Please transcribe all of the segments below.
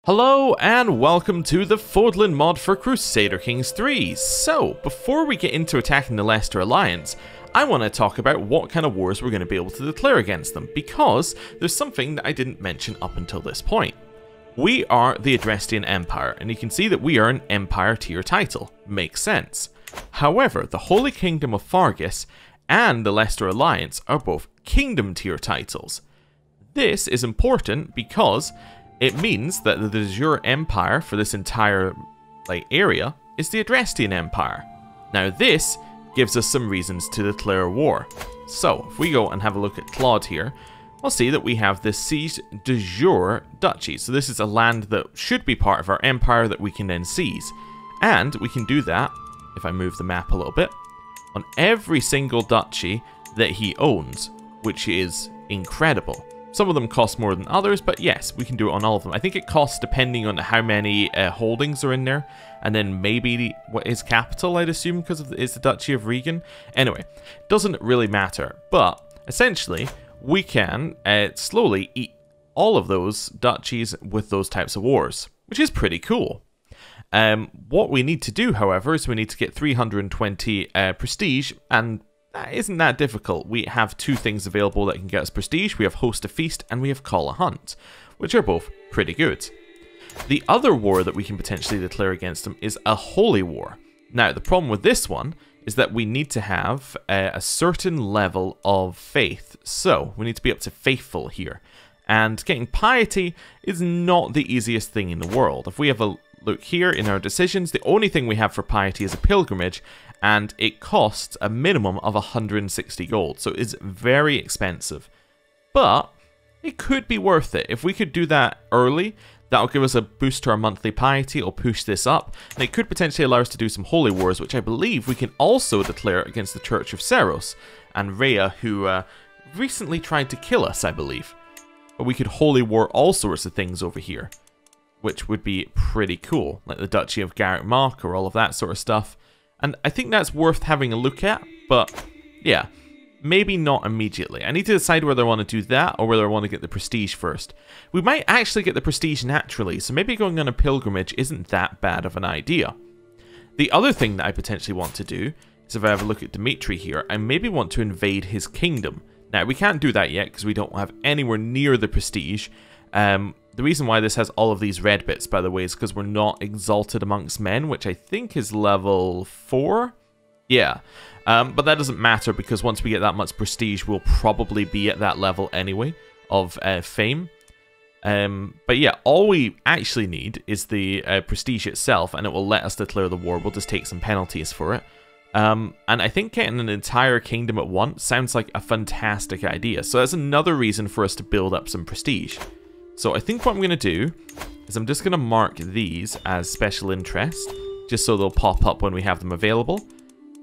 Hello and welcome to the Fodlan mod for Crusader Kings 3. So, before we get into attacking the Leicester Alliance, I want to talk about what kind of wars we're going to be able to declare against them, because there's something that I didn't mention up until this point. We are the Adrestian Empire, and you can see that we are an Empire tier title. Makes sense. However, the Holy Kingdom of Faerghus and the Leicester Alliance are both Kingdom tier titles. This is important because it means that the de jure empire for this entire area is the Adrestian Empire. Now this gives us some reasons to declare war. So if we go and have a look at Claude here, we'll see that we have the siege de jure duchy. So this is a land that should be part of our empire that we can then seize. And we can do that, if I move the map a little bit, on every single duchy that he owns, which is incredible. Some of them cost more than others, but yes, we can do it on all of them. I think it costs depending on how many holdings are in there, and then maybe what is capital, I'd assume, because it's the Duchy of Regan. Anyway, doesn't really matter, but essentially, we can slowly eat all of those duchies with those types of wars, which is pretty cool. What we need to do, however, is we need to get 320 prestige, and that isn't that difficult. We have two things available that can get us prestige. We have Host a Feast and we have Call a Hunt, which are both pretty good. The other war that we can potentially declare against them is a Holy War. Now, the problem with this one is that we need to have a certain level of faith. So, we need to be up to Faithful here. And getting Piety is not the easiest thing in the world. If we have a look here in our decisions, the only thing we have for Piety is a pilgrimage, and it costs a minimum of 160 gold, so it's very expensive. But it could be worth it. If we could do that early, that'll give us a boost to our monthly piety, it'll push this up, and it could potentially allow us to do some holy wars, which I believe we can also declare against the Church of Seiros and Rhea, who recently tried to kill us, I believe. But we could holy war all sorts of things over here, which would be pretty cool, like the Duchy of Garreg Mach or all of that sort of stuff. And I think that's worth having a look at, but yeah, maybe not immediately. I need to decide whether I want to do that or whether I want to get the prestige first. We might actually get the prestige naturally, so maybe going on a pilgrimage isn't that bad of an idea. The other thing that I potentially want to do is, if I have a look at Dimitri here, I maybe want to invade his kingdom. Now, we can't do that yet because we don't have anywhere near the prestige. The reason why this has all of these red bits, by the way, is because we're not exalted amongst men, which I think is level 4. Yeah, but that doesn't matter because once we get that much prestige, we'll probably be at that level anyway of fame. But yeah, all we actually need is the prestige itself, and it will let us declare the war. We'll just take some penalties for it. And I think getting an entire kingdom at once sounds like a fantastic idea. So that's another reason for us to build up some prestige. So I think what I'm going to do is I'm just going to mark these as special interest, just so they'll pop up when we have them available.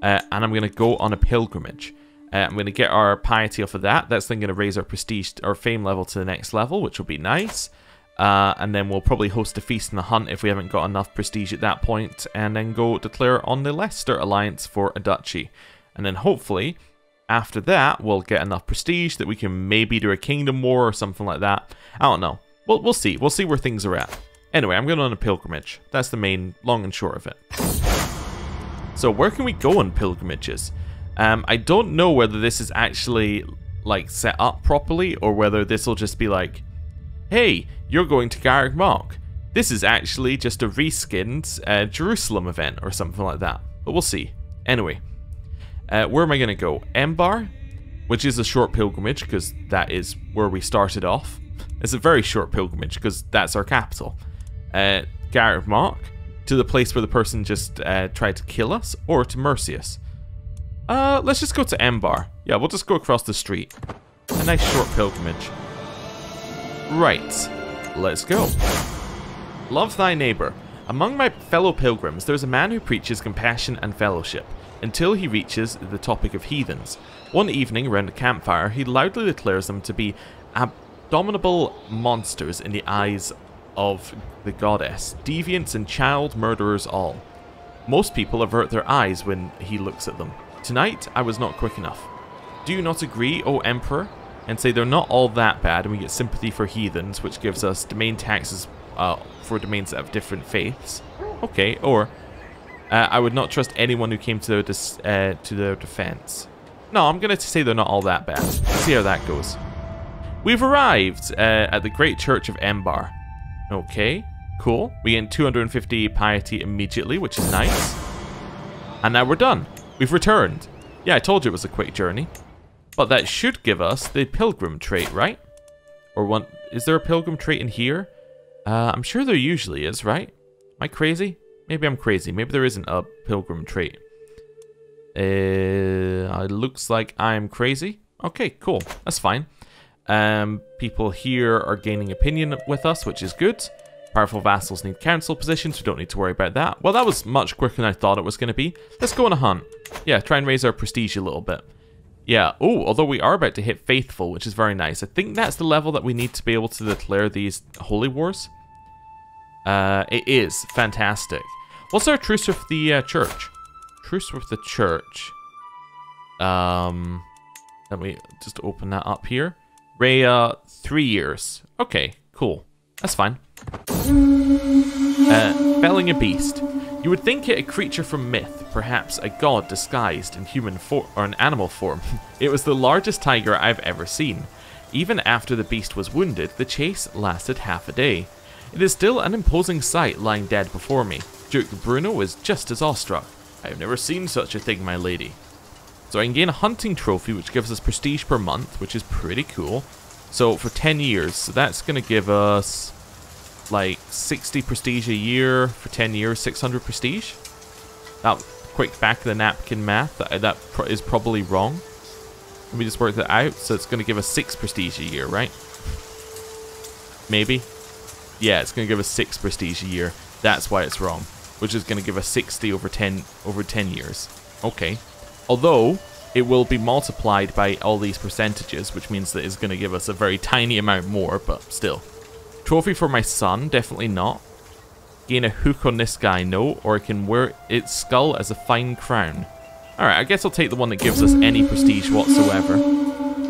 And I'm going to go on a pilgrimage. I'm going to get our piety off of that. That's then going to raise our prestige, our fame level to the next level, which will be nice. And then we'll probably host a feast and a hunt if we haven't got enough prestige at that point, and then go declare on the Leicester Alliance for a duchy. And then hopefully, after that, we'll get enough prestige that we can maybe do a kingdom war or something like that. I don't know. We'll see. We'll see where things are at. Anyway, I'm going on a pilgrimage. That's the main long and short of it. So where can we go on pilgrimages? I don't know whether this is actually set up properly, or whether this will just be like, hey, you're going to Garreg Mach. This is actually just a reskinned Jerusalem event or something like that. But we'll see. Anyway, where am I going to go? Embar, which is a short pilgrimage because that is where we started off. It's a very short pilgrimage because that's our capital. Garreg Mach, to the place where the person just tried to kill us, or to Mercius. Let's just go to Embar. Yeah, we'll just go across the street. A nice short pilgrimage. Right, let's go. Love thy neighbor. Among my fellow pilgrims, there's a man who preaches compassion and fellowship, until he reaches the topic of heathens. One evening, around a campfire, he loudly declares them to be abominable monsters in the eyes of the goddess, deviants and child murderers all. Most people avert their eyes when he looks at them. Tonight, I was not quick enough. Do you not agree, O Emperor? And say they're not all that bad, and we get sympathy for heathens, which gives us domain taxes for domains that have different faiths. Okay, or I would not trust anyone who came to their defense. No, I'm going to say they're not all that bad. Let's see how that goes. We've arrived at the Great Church of Embar. Okay, cool. We gain 250 piety immediately, which is nice. And now we're done. We've returned. Yeah, I told you it was a quick journey. But that should give us the pilgrim trait, right? Or one? Is there a pilgrim trait in here? I'm sure there usually is, right? Am I crazy? Maybe I'm crazy. Maybe there isn't a pilgrim trait. It looks like I'm crazy. Okay, cool. That's fine. People here are gaining opinion with us, which is good. Powerful vassals need council positions. We don't need to worry about that. Well, that was much quicker than I thought it was going to be. Let's go on a hunt. Yeah, try and raise our prestige a little bit. Yeah, oh, although we are about to hit Faithful, which is very nice. I think that's the level that we need to be able to declare these holy wars. It is. Fantastic. What's our truce with the church? Truce with the church. Let me just open that up here. Rhea, 3 years. Okay, cool. That's fine. Felling a beast. You would think it a creature from myth, perhaps a god disguised in human form or an animal form. It was the largest tiger I've ever seen. Even after the beast was wounded, the chase lasted half a day. It is still an imposing sight lying dead before me. Duke Bruno is just as awestruck. I have never seen such a thing, my lady. So I can gain a hunting trophy, which gives us prestige per month, which is pretty cool. So for 10 years, so that's going to give us like 60 prestige a year. For 10 years, 600 prestige. That quick back of the napkin math, that is probably wrong. Let me just work that out. So it's going to give us 6 prestige a year, right? Maybe. Yeah, it's going to give us 6 prestige a year. That's why it's wrong. Which is going to give us 60 over 10 years. Okay. Although, it will be multiplied by all these percentages, which means that it's going to give us a very tiny amount more, but still. Trophy for my son? Definitely not. Gain a hook on this guy? No. Or I can wear its skull as a fine crown. Alright, I guess I'll take the one that gives us any prestige whatsoever.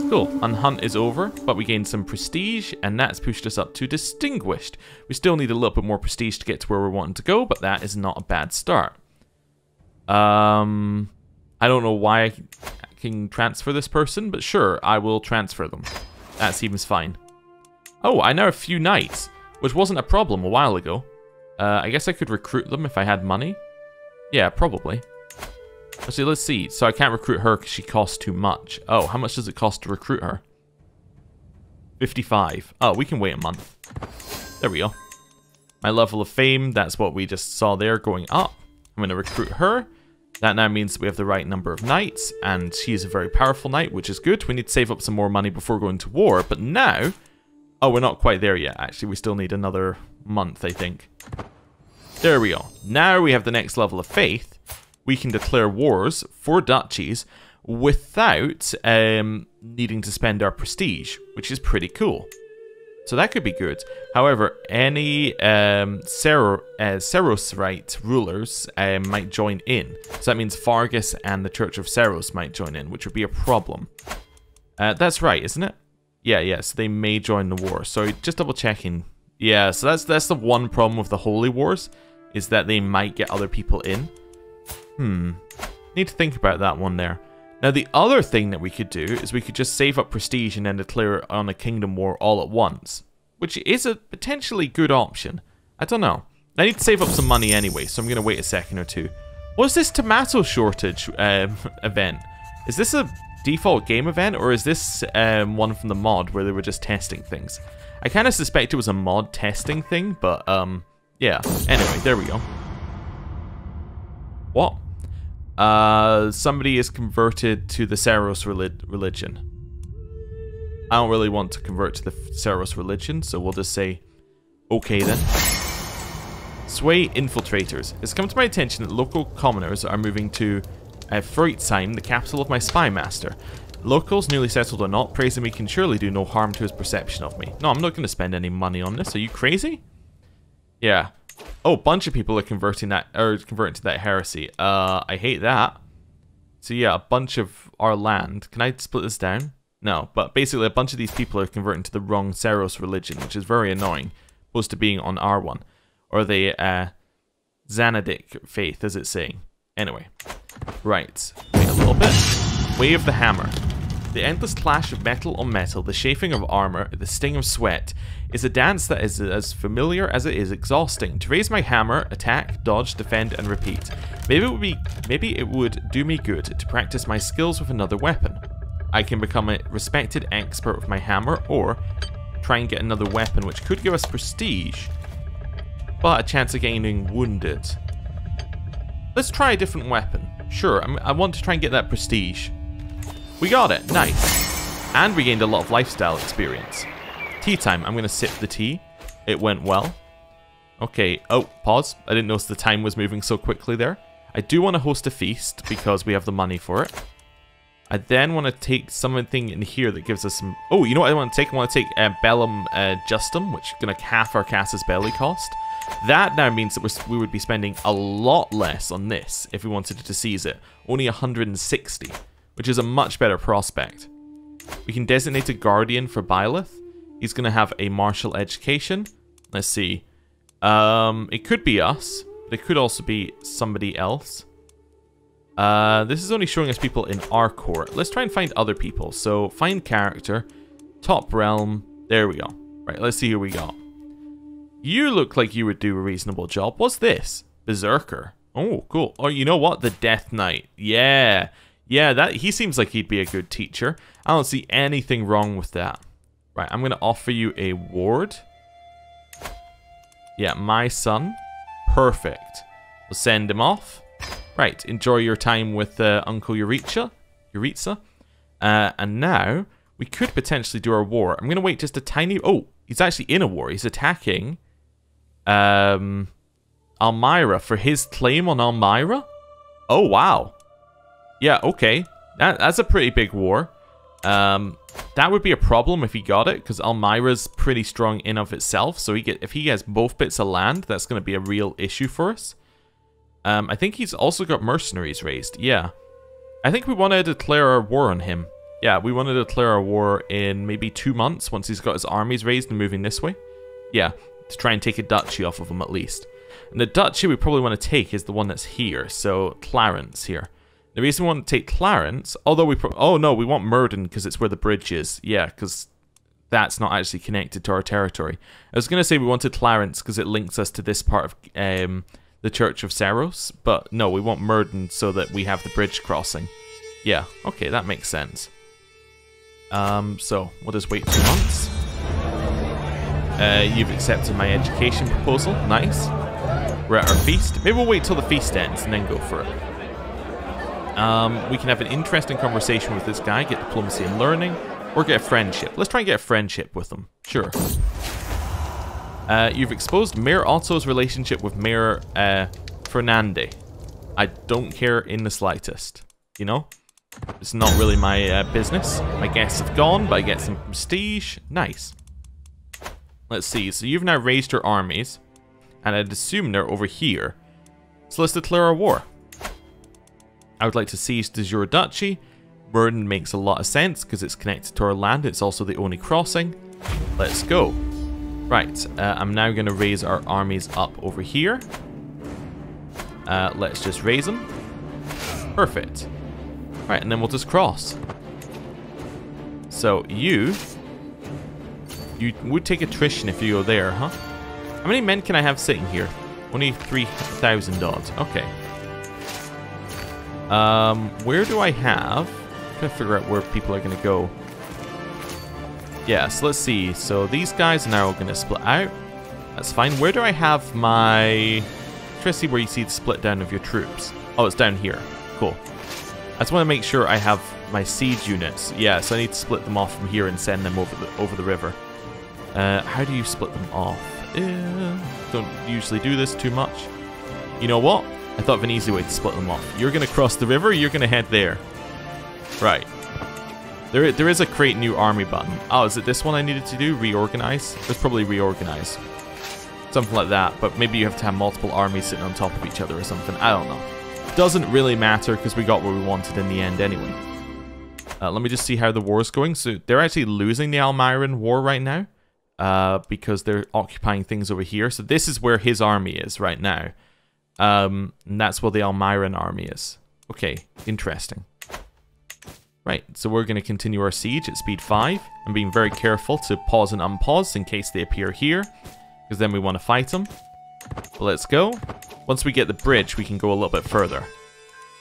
Cool. Unhunt is over, but we gained some prestige, and that's pushed us up to distinguished. We still need a little bit more prestige to get to where we're wanting to go, but that is not a bad start. I don't know why I can transfer this person, but sure, I will transfer them. That seems fine. Oh, I know a few knights, which wasn't a problem a while ago. I guess I could recruit them if I had money. Yeah, probably. Actually, let's see. So I can't recruit her because she costs too much. Oh, how much does it cost to recruit her? 55. Oh, we can wait a month. There we go. My level of fame, that's what we just saw there going up. I'm going to recruit her. That now means that we have the right number of knights, and she is a very powerful knight, which is good. We need to save up some more money before going to war, but now... Oh, we're not quite there yet, actually. We still need another month, I think. There we go. Now we have the next level of faith. We can declare wars for duchies without needing to spend our prestige, which is pretty cool. So that could be good. However, any Seirosite rulers might join in. So that means Faerghus and the Church of Seiros might join in, which would be a problem. That's right, isn't it? Yeah, so they may join the war. So just double checking. Yeah, so that's the one problem with the Holy Wars, is that they might get other people in. Need to think about that one there. Now, the other thing that we could do is we could just save up prestige and then declare on a kingdom war all at once, which is a potentially good option. I don't know. I need to save up some money anyway, so I'm going to wait a second or two. What's this tomato shortage event? Is this a default game event, or is this one from the mod where they were just testing things? I kind of suspect it was a mod testing thing, but yeah. Anyway, there we go. What? Somebody is converted to the Seiros religion. I don't really want to convert to the Seiros religion, so we'll just say, okay then. Sway infiltrators. It's come to my attention that local commoners are moving to Fódlan, the capital of my spy master. Locals, newly settled or not, praising me can surely do no harm to his perception of me. No, I'm not going to spend any money on this. Are you crazy? Yeah. Oh, a bunch of people are converting to that heresy. I hate that. So yeah, a bunch of our land. Can I split this down? No, but basically a bunch of these people are converting to the wrong Seiros religion, which is very annoying. opposed to being on our one. Or the Xanadic faith, as it's saying. Anyway. Right. Wait a little bit. Way of the Hammer. The endless clash of metal on metal, the chafing of armor, the sting of sweat, is a dance that is as familiar as it is exhausting. To raise my hammer, attack, dodge, defend, and repeat. Maybe it would do me good to practice my skills with another weapon. I can become a respected expert with my hammer, or try and get another weapon which could give us prestige, but a chance of getting wounded. Let's try a different weapon. Sure, I want to try and get that prestige. We got it, nice. And we gained a lot of lifestyle experience. Tea time, I'm going to sip the tea. It went well. Okay, oh, pause. I didn't notice the time was moving so quickly there. I do want to host a feast because we have the money for it. I then want to take something in here that gives us some... Oh, you know what I want to take? I want to take Bellum Justum, which is going to half our Casus Belli cost. That now means that we would be spending a lot less on this if we wanted to seize it. Only 160. Which is a much better prospect. We can designate a guardian for Byleth. He's going to have a martial education. Let's see. It could be us, but it could also be somebody else. This is only showing us people in our court. Let's try and find other people. So, find character, top realm. There we go. Right, let's see who we got. You look like you would do a reasonable job. What's this? Berserker. Oh, cool. Oh, you know what? The Death Knight. Yeah. Yeah, he seems like he'd be a good teacher. I don't see anything wrong with that. Right, I'm going to offer you a ward. Yeah, my son. Perfect. We'll send him off. Right, enjoy your time with Uncle Euritza. And now, we could potentially do our war. I'm going to wait just a tiny... Oh, he's actually in a war. He's attacking Almyra for his claim on Almyra. Oh, wow. Yeah, okay. That's a pretty big war. That would be a problem if he got it, because Almyra's pretty strong in of itself. So if he has both bits of land, that's going to be a real issue for us. I think he's also got mercenaries raised. Yeah. I think we want to declare our war on him. Yeah, we want to declare our war in maybe 2 months once he's got his armies raised and moving this way. Yeah, to try and take a duchy off of him at least. And the duchy we probably want to take is the one that's here. So, Clarence here. The reason we want to take Clarence, although we... Oh, no, we want Murden because it's where the bridge is. Yeah, because that's not actually connected to our territory. I was going to say we wanted Clarence because it links us to this part of the Church of Seiros. But no, we want Murden so that we have the bridge crossing. Yeah, okay, that makes sense. So, we'll just wait 2 months. You've accepted my education proposal. Nice. We're at our feast. Maybe we'll wait till the feast ends and then go for it. We can have an interesting conversation with this guy, get diplomacy and learning, or get a friendship. Let's try and get a friendship with him. Sure. You've exposed Mayor Otto's relationship with Mayor Fernande. I don't care in the slightest. You know? It's not really my business. My guests have gone, but I get some prestige. Nice. Let's see. So you've now raised your armies, and I'd assume they're over here. So let's declare our war. I would like to seize de jure duchy. Murden makes a lot of sense because it's connected to our land. It's also the only crossing. Let's go. Right, I'm now going to raise our armies up over here. Let's just raise them. Perfect. Right, and then we'll just cross. So you would take attrition if you go there, huh? How many men can I have sitting here? Only 3,000 odds. Okay. Where do I have... I'm trying to figure out where people are going to go. Yeah, so let's see. So these guys are now going to split out. That's fine. Where do I have my... Try to see where you see the split down of your troops. Oh, it's down here. Cool. I just want to make sure I have my siege units. Yeah, so I need to split them off from here and send them over the river. How do you split them off? Don't usually do this too much. You know what? I thought of an easy way to split them off. You're going to cross the river, you're going to head there. Right. There is a create new army button. Oh, is it this one I needed to do? Reorganize? There's probably reorganize. Something like that, but maybe you have to have multiple armies sitting on top of each other or something. I don't know. Doesn't really matter because we got what we wanted in the end anyway. Let me just see how the war is going. So they're actually losing the Almyran war right now. because they're occupying things over here. So this is where his army is right now. And that's where the Almiran army is. Okay, interesting. Right, so we're going to continue our siege at speed 5. I'm being very careful to pause and unpause in case they appear here, because then we want to fight them. But let's go. Once we get the bridge, we can go a little bit further.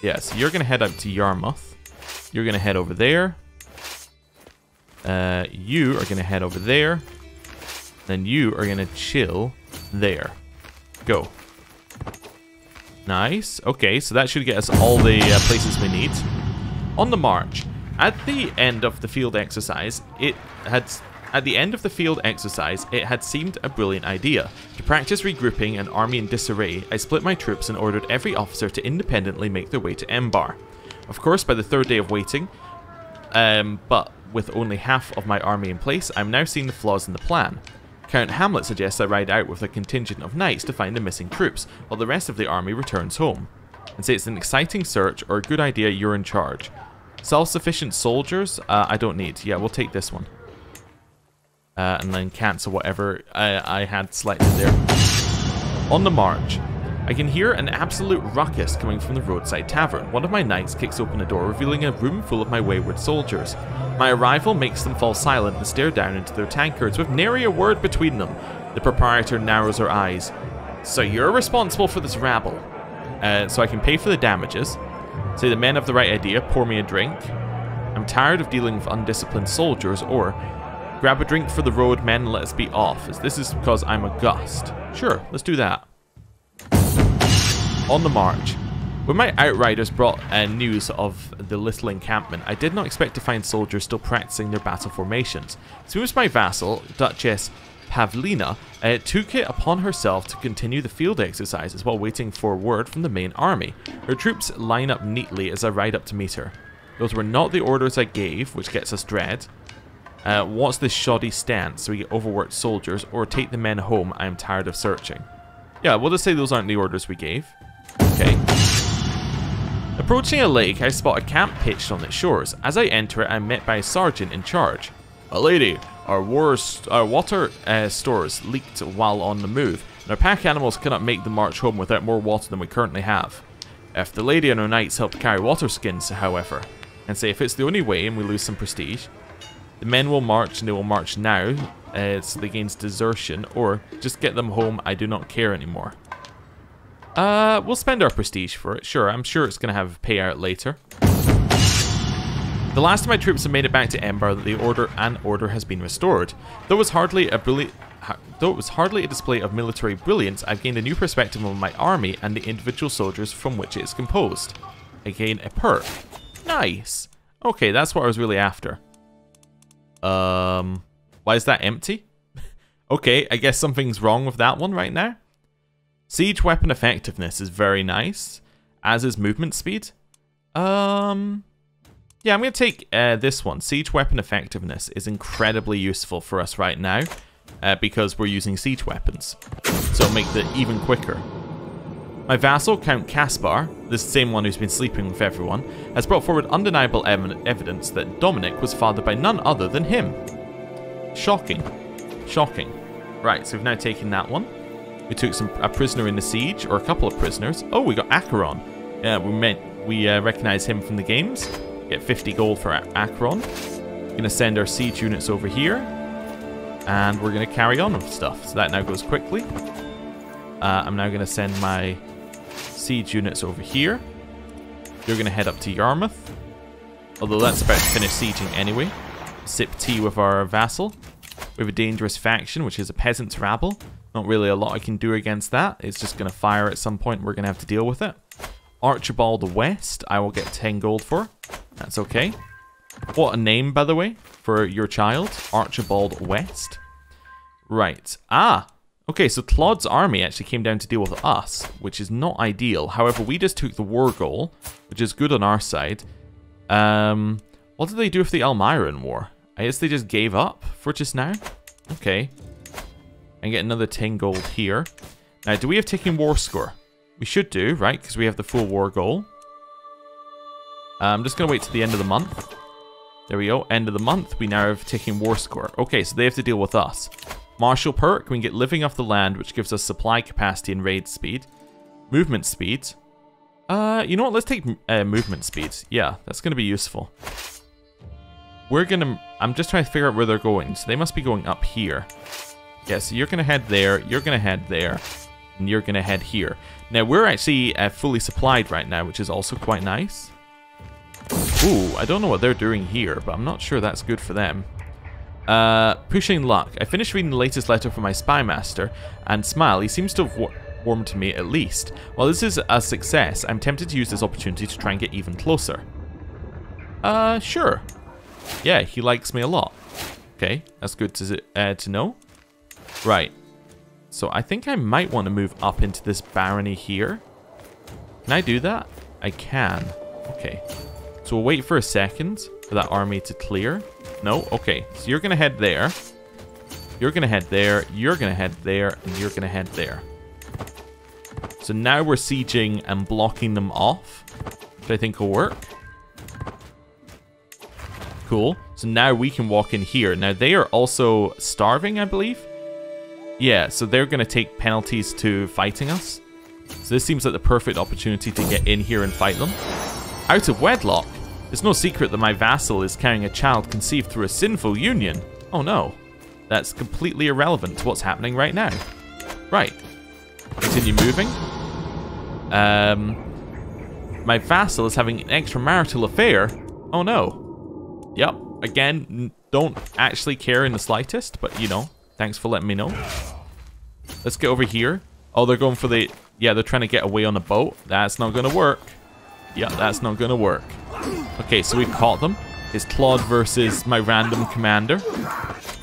Yeah, so you're going to head out to Yarmouth. You're going to head over there. You are going to head over there. Then you are going to chill there. Go. Nice. Okay, so that should get us all the places we need. On the march. At the end of the field exercise, it had seemed a brilliant idea. To practice regrouping an army in disarray, I split my troops and ordered every officer to independently make their way to Embar. Of course, by the third day of waiting, but with only half of my army in place, I'm now seeing the flaws in the plan. Count Hamlet suggests I ride out with a contingent of knights to find the missing troops, while the rest of the army returns home. And say it's an exciting search or a good idea, you're in charge. Self-sufficient soldiers, I don't need. Yeah, we'll take this one. And then cancel whatever I had selected there. On the march. I can hear an absolute ruckus coming from the roadside tavern. One of my knights kicks open a door, revealing a room full of my wayward soldiers. My arrival makes them fall silent and stare down into their tankards with nary a word between them. The proprietor narrows her eyes. So you're responsible for this rabble. So I can pay for the damages. Say the men have the right idea, pour me a drink. I'm tired of dealing with undisciplined soldiers, or grab a drink for the road, men, and let us be off, as this is because I'm aghast. Sure, let's do that. On the march. When my outriders brought news of the little encampment, I did not expect to find soldiers still practicing their battle formations. As soon as my vassal, Duchess Pavlina, took it upon herself to continue the field exercises while waiting for word from the main army. Her troops line up neatly as I ride up to meet her. Those were not the orders I gave, which gets us dread. What's this shoddy stance so we get overworked soldiers, or take the men home, I am tired of searching. Yeah, we'll just say those aren't the orders we gave. Okay. Approaching a lake, I spot a camp pitched on its shores. As I enter it, I'm met by a sergeant in charge. "A lady, our water stores leaked while on the move, and our pack animals cannot make the march home without more water than we currently have. If the lady and her knights help carry water skins, however, and say if it's the only way and we lose some prestige, the men will march and they will march now, so they gain desertion, or just get them home, I do not care anymore." We'll spend our prestige for it, sure. I'm sure it's going to have a payout later. The last of my troops have made it back to Embar that the order has been restored. Though it was hardly a display of military brilliance, I've gained a new perspective on my army and the individual soldiers from which it is composed. I gain a perk. Nice. Okay, that's what I was really after. Why is that empty? Okay, I guess something's wrong with that one right now. Siege weapon effectiveness is very nice, as is movement speed. Yeah, I'm going to take this one. Siege weapon effectiveness is incredibly useful for us right now, because we're using siege weapons. So it'll make it even quicker. My vassal, Count Caspar, the same one who's been sleeping with everyone, has brought forward undeniable evidence that Dominic was fathered by none other than him. Shocking. Shocking. Right, so we've now taken that one. We took a prisoner in the siege, or a couple of prisoners. Oh, we got Acheron. Yeah, we recognize him from the games. Get 50 gold for Acheron. We're going to send our siege units over here. And we're going to carry on with stuff. So that now goes quickly. I'm now going to send my siege units over here. You're going to head up to Yarmouth. Although that's about to finish sieging anyway. Sip tea with our vassal. We have a dangerous faction, which is a peasant's rabble. Not really a lot I can do against that. It's just going to fire at some point. We're going to have to deal with it. Archibald West, I will get 10 gold for. That's okay. What a name, by the way, for your child. Archibald West. Right. Ah, okay, so Claude's army actually came down to deal with us, which is not ideal. However, we just took the war goal, which is good on our side. What did they do with the Almiran War? I guess they just gave up for just now. Okay. And get another 10 gold here. Now, do we have ticking war score? We should do, right? Because we have the full war goal. I'm just going to wait till the end of the month. There we go. End of the month. We now have ticking war score. Okay, so they have to deal with us. Martial perk, we can get living off the land, which gives us supply capacity and raid speed. Movement speed. You know what? Let's take movement speed. Yeah, that's going to be useful. I'm just trying to figure out where they're going. So they must be going up here. Yeah, so you're going to head there, you're going to head there, and you're going to head here. Now, we're actually fully supplied right now, which is also quite nice. Ooh, I don't know what they're doing here, but I'm not sure that's good for them. Pushing luck. I finished reading the latest letter from my spy master, and Smile, he seems to have warmed to me at least. While this is a success, I'm tempted to use this opportunity to try and get even closer. Sure. Yeah, he likes me a lot. Okay, that's good to know. Right. So I think I might want to move up into this barony here. Can I do that? I can. Okay. So we'll wait for a second for that army to clear. No? Okay. So you're going to head there. You're going to head there. You're going to head there. And you're going to head there. So now we're sieging and blocking them off, which I think will work. Cool. So now we can walk in here. Now they are also starving, I believe. Yeah, so they're going to take penalties to fighting us. So this seems like the perfect opportunity to get in here and fight them. Out of wedlock. It's no secret that my vassal is carrying a child conceived through a sinful union. Oh no. That's completely irrelevant to what's happening right now. Right. Continue moving. My vassal is having an extramarital affair. Oh no. Yep. Again, don't actually care in the slightest, but you know, thanks for letting me know. Let's get over here. Oh, they're going for the... Yeah, they're trying to get away on a boat. That's not going to work. Yeah, that's not going to work. Okay, so we've caught them. It's Claude versus my random commander.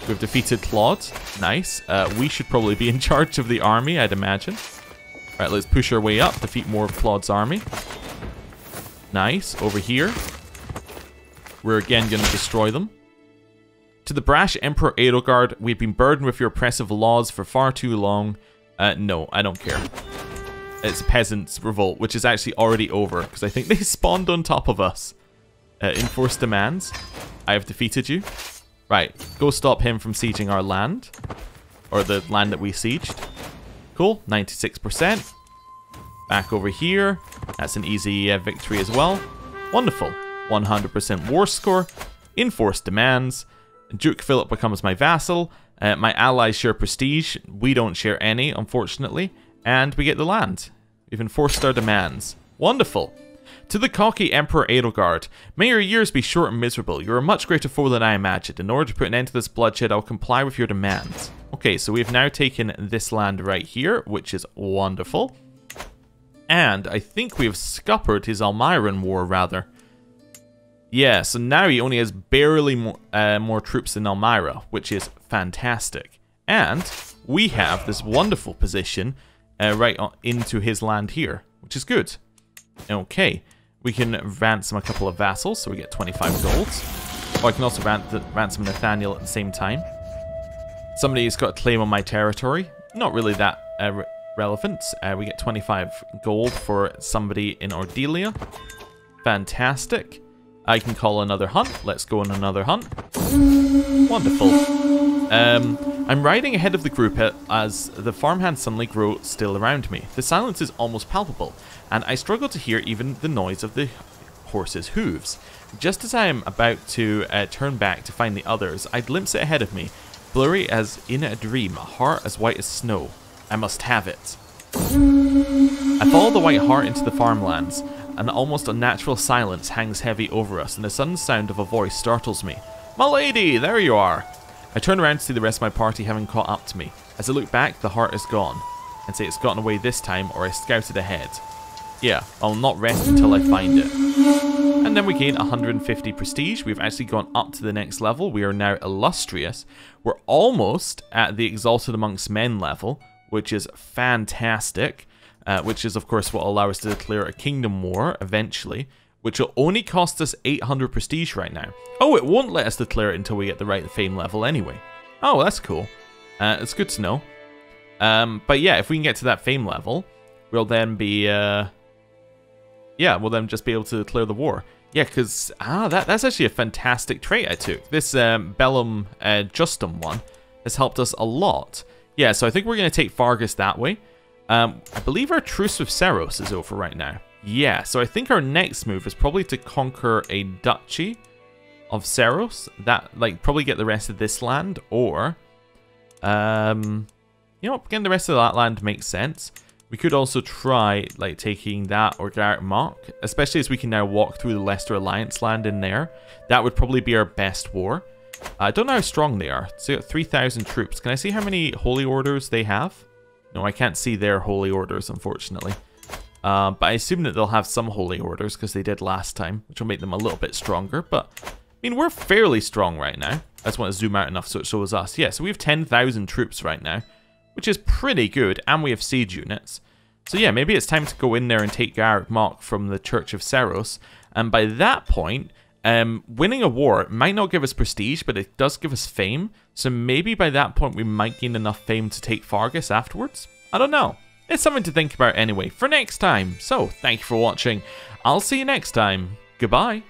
We've defeated Claude. Nice. We should probably be in charge of the army, I'd imagine. Alright, let's push our way up, defeat more of Claude's army. Nice. Over here. We're again going to destroy them. To the brash Emperor Edelgard, we've been burdened with your oppressive laws for far too long. No, I don't care. It's a peasants' revolt, which is actually already over, because I think they spawned on top of us. Enforced demands. I have defeated you. Right, go stop him from sieging our land. Or the land that we sieged. Cool, 96%. Back over here. That's an easy victory as well. Wonderful. 100% war score. Enforced demands. Duke Philip becomes my vassal. My allies share prestige. We don't share any, unfortunately. And we get the land. We've enforced our demands. Wonderful. To the cocky Emperor Edelgard, may your years be short and miserable. You're a much greater foe than I imagined. In order to put an end to this bloodshed, I'll comply with your demands. Okay, so we've now taken this land right here, which is wonderful. And I think we've scuppered his Almiran war, rather. Yeah, so now he only has barely more troops than Elmira, which is fantastic. And we have this wonderful position right into his land here, which is good. Okay, we can ransom a couple of vassals, so we get 25 gold. Or I can also ransom Nathaniel at the same time. Somebody's got a claim on my territory. Not really that relevant. We get 25 gold for somebody in Ordelia. Fantastic. I can call another hunt. Let's go on another hunt. Wonderful. I'm riding ahead of the group as the farmhands suddenly grow still around me. The silence is almost palpable, and I struggle to hear even the noise of the horse's hooves. Just as I am about to turn back to find the others, I glimpse it ahead of me, blurry as in a dream, a heart as white as snow. I must have it. I follow the white hart into the farmlands. An almost unnatural silence hangs heavy over us, and the sudden sound of a voice startles me. "My lady, there you are!" I turn around to see the rest of my party having caught up to me. As I look back, the heart is gone. I'd say it's gotten away this time, or I scouted ahead. Yeah, I'll not rest until I find it. And then we gain 150 prestige. We've actually gone up to the next level. We are now illustrious. We're almost at the Exalted Amongst Men level, which is fantastic. Which is, of course, what will allow us to declare a kingdom war eventually, which will only cost us 800 prestige right now. Oh, it won't let us declare it until we get the right fame level anyway. Oh, that's cool. It's good to know. But yeah, if we can get to that fame level, we'll then be... yeah, we'll then just be able to declare the war. Yeah, because that's actually a fantastic trait I took. This Bellum Justum one has helped us a lot. Yeah, so I think we're going to take Faerghus that way. I believe our truce with Seiros is over right now. Yeah, so I think our next move is probably to conquer a duchy of Seiros. That, like, probably get the rest of this land, or... you know what, getting the rest of that land makes sense. We could also try, like, taking that or Garreg Mach, especially as we can now walk through the Leicester Alliance land in there. That would probably be our best war. I don't know how strong they are. So 3,000 troops. Can I see how many holy orders they have? No, I can't see their holy orders, unfortunately. But I assume that they'll have some holy orders because they did last time, which will make them a little bit stronger. But, I mean, we're fairly strong right now. I just want to zoom out enough so it shows us. Yeah, so we have 10,000 troops right now, which is pretty good, and we have siege units. So yeah, maybe it's time to go in there and take Garreg Mach from the Church of Seiros. And by that point, winning a war might not give us prestige, but it does give us fame. So maybe by that point we might gain enough fame to take Faerghus afterwards? I don't know. It's something to think about anyway for next time. So, thank you for watching. I'll see you next time. Goodbye.